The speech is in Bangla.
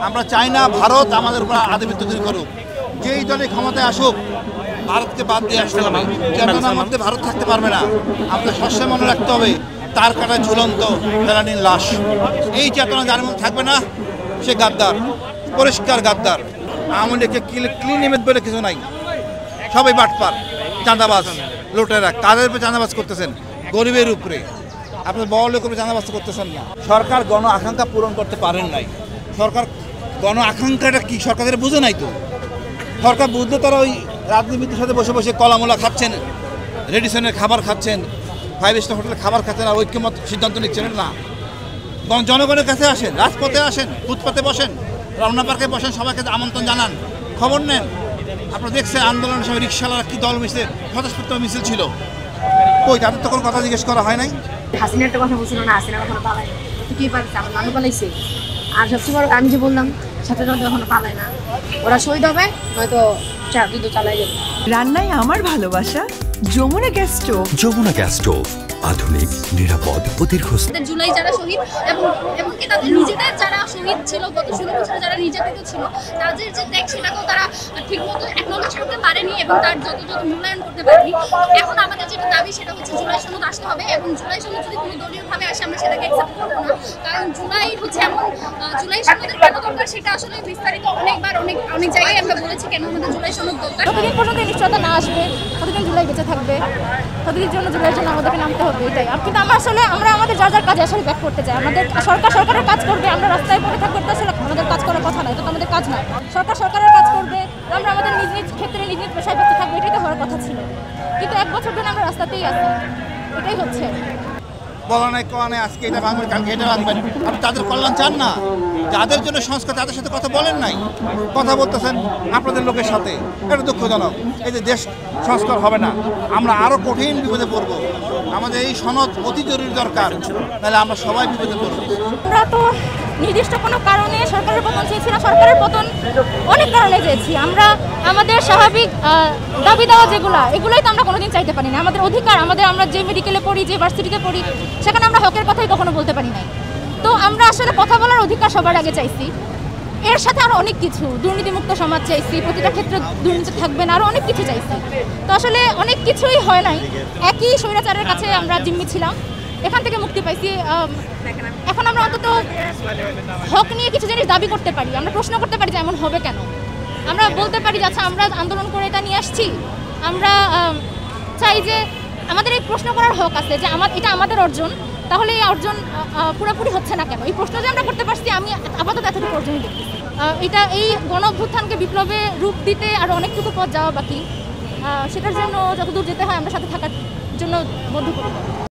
আমরা চাই না ভারত আমাদের উপর আধিপত্য তৈরি করুক। যেই দলে ক্ষমতায় আসুক ভারতকে বাদ দিয়ে আসতে হবে। চেতনার মধ্যে ভারত থাকতে পারবে না। আমাদের সবসময় মনে রাখতে হবে তার কাটায় ঝুলন্ত ফেলানির লাশ। এই চেতনা যার মধ্যে থাকবে না সে গাদ্দার, পরিষ্কার গাদ্দার। আওয়ামী লীগকে ক্লিন ইমেজ বলে কিছু নাই, সবাই বাটপার, চাঁদাবাজ, লুটেরা। কাদের উপরে চাঁদাবাজ করতেছেন? গরিবের উপরে। আপনার বড় লোকের উপরে চাঁদাবাজ করতেছেন না। সরকার গণ আকাঙ্ক্ষা পূরণ করতে পারেন নাই। সরকার গণ আকাঙ্ক্ষাটা কি সরকারের বুঝে নাই তো। সরকার বুঝলে তারা ওই রাজনীতির সাথে বসে বসে কলামোলা খাচ্ছেন, রেডিসনের খাবার খাচ্ছেন, 5 স্টার হোটেলে খাবার খাচ্ছেন, আর ঐক্যমত সিদ্ধান্ত নিচ্ছেন না। জনগণের কাছে আসেন, রাজপথে আসেন, ফুটপাতে বসেন, রমনা পার্কে বসেন, সবাইকে আমন্ত্রণ জানান, খবর নেন। আপনারা দেখছেন আন্দোলনের সময় রিক্সাওয়ালারা কি দল মিছিল, স্বতঃস্ফূর্ত মিছিল ছিল, কই তাদের তো কোনো কথা জিজ্ঞেস করা হয় নাই। হাসিনার একটা কথা বলছিল না, হাসিনা কখনো পালায় না, তো কি পারছে আমার নানু পালাইছে। আর সবচেয়ে বড় আমি যে বললাম সাথে সাথে কখনো পালায় না, ওরা শহীদ হবে নয়তো যুদ্ধ চালাই যাবে। রান্নায় আমার ভালোবাসা Jamuna gas stove. Jamuna gas stove, আধুনিক, নিরাপদ ও দীর্ঘস্থায়ী। জুলাই যারা শহীদ এবং কি তাদের নিজেদের যারা শহীদ ছিল, গত 16 বছরে যারা নির্যাতিত ছিল, তাদের যে ত্যাগ সেটাকেও তারা ঠিকমতো অ্যাকনলেজ করতে পারেনি এবং তার যত মূল্যায়ন করতে পারেনি। এখন আমাদের যেটা দাবি সেটা হচ্ছে জুলাই সনদ আসতে হবে, এবং জুলাই সনদ যদি কোনো দলীয়ভাবে আসে আমরা সেটাকে অ্যাকসেপ্ট করবো না। কারণ জুলাই হচ্ছে এমন, জুলাই সনদের কেন দরকার সেটা আসলে বিস্তারিত অনেকবার অনেক জায়গায় আমরা বলেছি কেন আমাদের জুলাই সনদ দরকার। যতদিন পর্যন্ত নিশ্চয়তা না আসবে ততদিন জুলাই বেঁচে থাকবে, ততদিন জন্য জুলাইয়ের জন্য আমাদেরকে নামতে হবে, এটাই। আর কিন্তু আমরা আমাদের যার কাজে আসলে ব্যাক করতে চাই। আমাদের সরকারের কাজ করবে, আমরা রাস্তায় পড়ে থাকবে, এটা আসলে আমাদের কাজ করার কথা নয়, এটা তো আমাদের কাজ নয়। সরকারের কাজ করবে, আমরা আমাদের নিজ নিজ ক্ষেত্রে নিজ নিজ পেশায় ব্যস্ত থাকবে, এটাই তো হওয়ার কথা ছিল। কিন্তু 1 বছর ধরে আমরা রাস্তাতেই আছি, এটাই হচ্ছে। বলা নাই কোয়া নাই, আজকে এটা ভাঙবেন, কালকে এটা ভাঙবেন। আপনি তাদের কল্যাণ চান না, যাদের জন্য সংস্কার তাদের সাথে কথা বলেন নাই, কথা বলতেছেন আপনাদের লোকের সাথে। এটা দুঃখজনক। এই যে দেশ সংস্কার হবে না, আমরা আরও কঠিন বিপদে পড়বো। আমাদের এই সনদ অতি জরুরি দরকার, নাহলে আমরা সবাই বিপদে পড়বো। আমরা তো নির্দিষ্ট কোনো কারণে সরকারের পতন চেয়েছি না, সরকারের পতন অনেক কারণে চেয়েছি। আমরা আমাদের স্বাভাবিক দাবি দেওয়া এগুলোই তো আমরা কোনোদিন চাইতে পারি না। আমাদের অধিকার, আমরা যে মেডিকেলে পড়ি, যে ভার্সিটিতে পড়ি, সেখানে আমরা হকের কথাই কখনো বলতে পারি নাই। তো আমরা আসলে কথা বলার অধিকার সবার আগে চাইছি। এর সাথে আরও অনেক কিছু, দুর্নীতিমুক্ত সমাজ চাইছি, প্রতিটা ক্ষেত্রে দুর্নীতি থাকবে না, আরও অনেক কিছু চাইছি। তো আসলে অনেক কিছুই হয় নাই, একই স্বৈরাচারের কাছে আমরা জিম্মি ছিলাম, এখান থেকে মুক্তি পাইছি। এখন আমরা অন্তত হক নিয়ে কিছু জিনিস দাবি করতে পারি, আমরা প্রশ্ন করতে পারি যে এমন হবে কেন। আমরা বলতে পারি যে আচ্ছা আমরা আন্দোলন করে এটা নিয়ে আসছি, আমরা চাই যে আমাদের এই প্রশ্ন করার হক আছে যে এটা আমাদের অর্জন, তাহলে এই অর্জন পুরোপুরি হচ্ছে না কেন। এই প্রশ্ন যে আমরা করতে পারছি, আমি আপাতত এতটুকু অর্জনই দেখি। এই গণ অভ্যুত্থানকে বিপ্লবে রূপ দিতে আরও অনেকটুকু পথ যাওয়া বাকি। সেটার জন্য যতদূর যেতে হয় আমরা সাথে থাকার জন্য বদ্ধপরিকর।